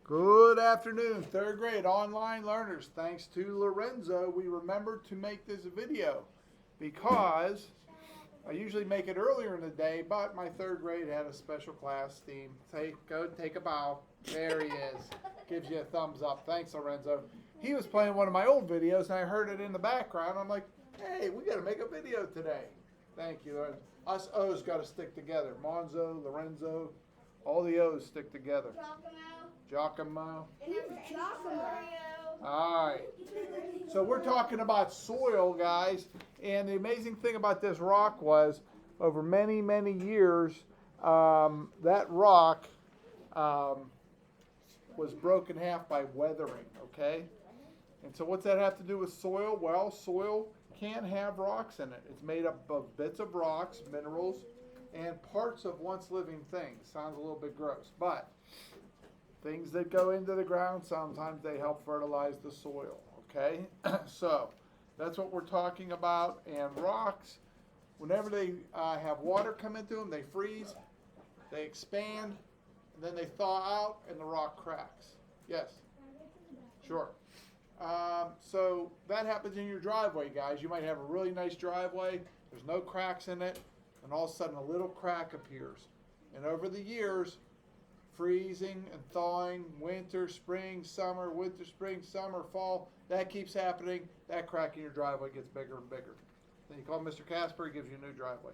Good afternoon, third grade online learners. Thanks to Lorenzo, we remembered to make this video because I usually make it earlier in the day, but my third grade had a special class theme. Go take a bow. There he is. Gives you a thumbs up. Thanks, Lorenzo. He was playing one of my old videos, and I heard it in the background. I'm like, hey, we got to make a video today. Thank you, Lorenzo. Us O's got to stick together. Monzo, Lorenzo, all the O's stick together. Giacomo. All right. So we're talking about soil, guys. And the amazing thing about this rock was, over many, many years, that rock was broken in half by weathering, okay? And so what's that have to do with soil? Well, soil can have rocks in it. It's made up of bits of rocks, minerals, and parts of once living things. Sounds a little bit gross, but things that go into the ground, sometimes they help fertilize the soil, okay? So that's what we're talking about. And rocks, whenever they have water come into them, they freeze, they expand, and then they thaw out, and the rock cracks. Yes? Sure. So that happens in your driveway, guys. You might have a really nice driveway, there's no cracks in it, and all of a sudden a little crack appears. And over the years, freezing and thawing, winter, spring, summer, winter, spring, summer, fall, that keeps happening. That crack in your driveway gets bigger and bigger. Then you call Mr. Casper, he gives you a new driveway.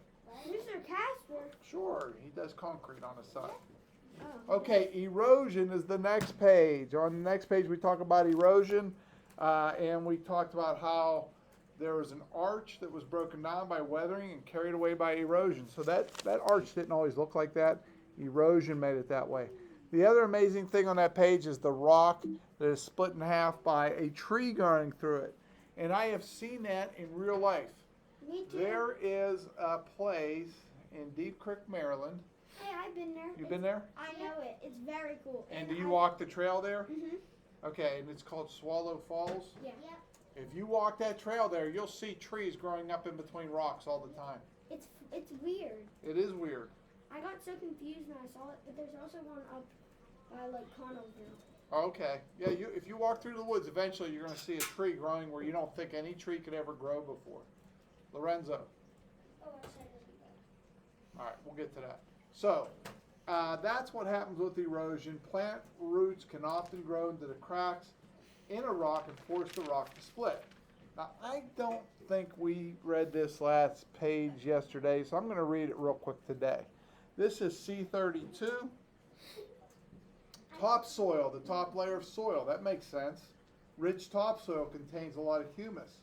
Mr. Casper? Sure, he does concrete on his side. Okay, erosion is the next page. On the next page we talk about erosion, and we talked about how there was an arch that was broken down by weathering and carried away by erosion. So that arch didn't always look like that. Erosion made it that way. The other amazing thing on that page is the rock that is split in half by a tree going through it. And I have seen that in real life. Me too. There is a place in Deep Creek, Maryland. Hey, I've been there. You've been there? I know it. It's very cool. And do you walk the trail there? Mm-hmm. Okay, and it's called Swallow Falls. Yeah. If you walk that trail there, you'll see trees growing up in between rocks all the time. It's weird. It is weird. I got so confused when I saw it, but there's also one up by like Connellsville. Okay. Yeah, if you walk through the woods, eventually you're going to see a tree growing where you don't think any tree could ever grow before. Lorenzo. All right, we'll get to that. So, that's what happens with erosion. Plant roots can often grow into the cracks in a rock and force the rock to split. Now, I don't think we read this last page yesterday, so I'm going to read it real quick today. This is C32. Topsoil, the top layer of soil. That makes sense. Rich topsoil contains a lot of humus.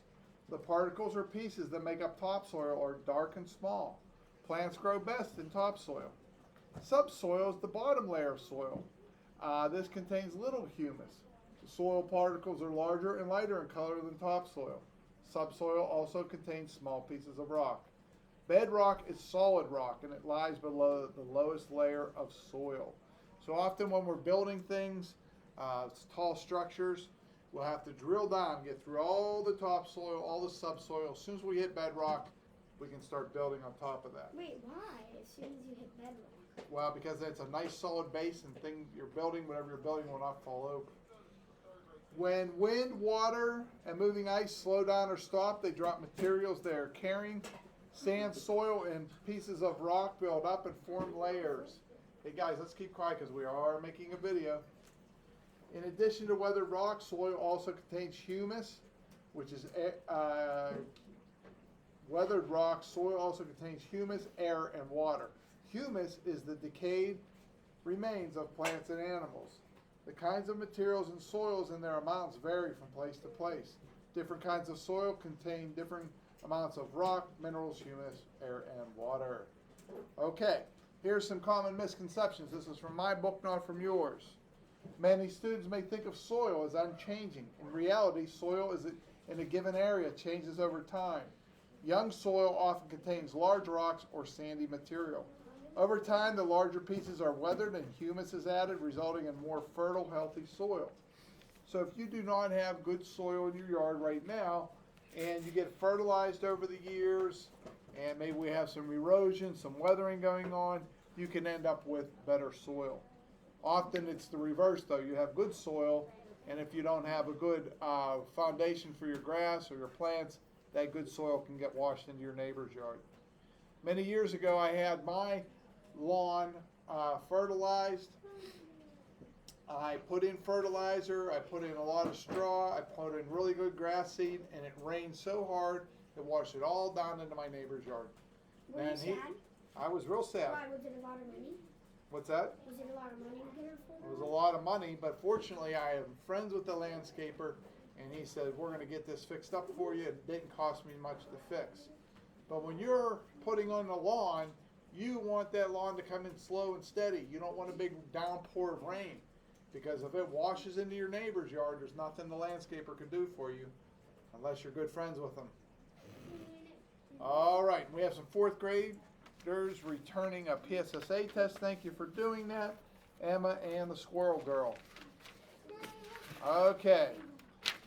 The particles or pieces that make up topsoil are dark and small. Plants grow best in topsoil. Subsoil is the bottom layer of soil. This contains little humus. The soil particles are larger and lighter in color than topsoil. Subsoil also contains small pieces of rock. Bedrock is solid rock, and it lies below the lowest layer of soil. So often when we're building things, tall structures, we'll have to drill down, get through all the topsoil, all the subsoil. As soon as we hit bedrock, we can start building on top of that. Wait, why? As soon as you hit bedrock? Well, because it's a nice solid base, and you're building, whatever you're building will not fall over. When wind, water, and moving ice slow down or stop, they drop materials they are carrying. Sand, soil, and pieces of rock build up and form layers. Hey guys, let's keep quiet because we are making a video. In addition to weathered rock, soil also contains humus, which is weathered rock. Soil also contains humus, air, and water. Humus is the decayed remains of plants and animals. The kinds of materials in soils and their amounts vary from place to place. Different kinds of soil contain different amounts of rock, minerals, humus, air, and water. Okay, here's some common misconceptions. This is from my book, not from yours. Many students may think of soil as unchanging. In reality, soil is in a given area changes over time. Young soil often contains large rocks or sandy material. Over time, the larger pieces are weathered and humus is added, resulting in more fertile, healthy soil. So if you do not have good soil in your yard right now, and you get fertilized over the years, and maybe we have some erosion, some weathering going on, you can end up with better soil. Often it's the reverse though. You have good soil, and if you don't have a good foundation for your grass or your plants, that good soil can get washed into your neighbor's yard. Many years ago, I had my lawn fertilized. I put in fertilizer, I put in a lot of straw, I put in really good grass seed, and it rained so hard it washed it all down into my neighbor's yard. Were you And sad? I was real sad. Why, was it a lot of money? What's that? Was it a lot of money to get her for? It was a lot of money, but fortunately I am friends with the landscaper, and he said, we're going to get this fixed up for you. It didn't cost me much to fix. But when you're putting on the lawn, you want that lawn to come in slow and steady. You don't want a big downpour of rain, because if it washes into your neighbor's yard, there's nothing the landscaper could do for you unless you're good friends with them. All right, we have some fourth graders returning a PSSA test. Thank you for doing that, Emma and the Squirrel Girl. Okay,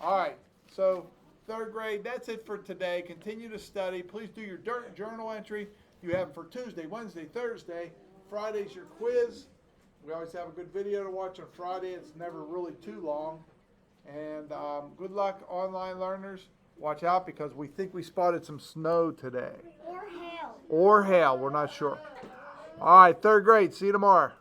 all right, so third grade, that's it for today. Continue to study. Please do your journal entry. You have them for Tuesday, Wednesday, Thursday. Friday's your quiz. We always have a good video to watch on Friday. It's never really too long. And good luck, online learners. Watch out, because we think we spotted some snow today. Or hail. Or hail, we're not sure. All right, third grade, see you tomorrow.